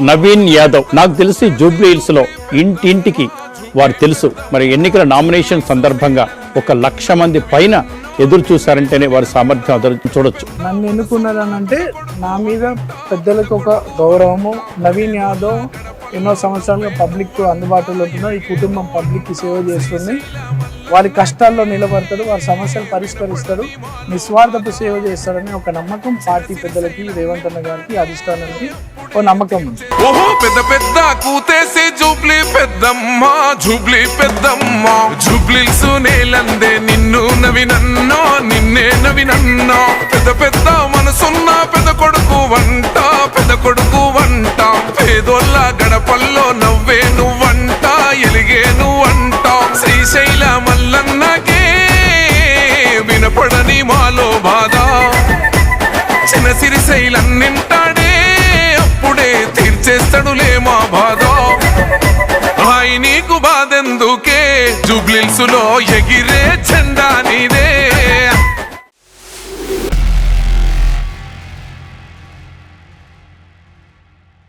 నవీన్ యాదవ్. నాకు తెలిసి Jubilee hills లో ఇంటింటికి వారు తెలుసు. మరి ఎన్నికల నామినేషన్ సందర్భంగా 1,00,000 మంది పైన ఎదురు చూశారంటేనే వారి సామర్థ్యం చూడొచ్చు. నన్ను ఎన్నుకున్నారనంటే నా మీద పెద్దలకు ఒక గౌరవము. నవీన్ యాదవ్ ఎన్నో సంవత్సరాలుగా పబ్లిక్ అందుబాటులో ఉంటున్నారు. ఈ కుటుంబం పబ్లిక్కి సేవ చేస్తుంది. వారి కష్టాల్లో నిలబడతాడు, వారి సమస్యలు పరిష్కరిస్తాడు, నిస్వార్థపు సేవ చేస్తాడని ఒక నమ్మకం పార్టీ పెద్దలకి, రేవంత్ అన్న గారికి, అధిష్టానానికి ఓ నమ్మకం ఉంది. ఓహో పెద్ద పెద్ద కూతేసి జూబ్లీ పెద్దమ్మ, జూబ్లీ పెద్దమ్మ, జూబ్లీస్ నేలందే నిన్ను నవినన్నో, నిన్నే నవినన్నో. పెద్ద పెద్ద మనసున్న పెద్ద కొడుకు వంట, పెద్ద కొడుకు వంట. పేదోళ్ళ గడపల్లో నవ్వే నువ్వంట, ఎలిగే నువ్వంట. శ్రీశైల మల్లన్నకే వినపడని మాలో బాధ. చిన్న సిరిశైలన్నింటాడే అప్పుడే తీర్చేస్తాడులే మా బాధ. హాయ్ నీకు బాధెందుకే, జూబ్లీస్ లో ఎగిరే జెండా నీదే.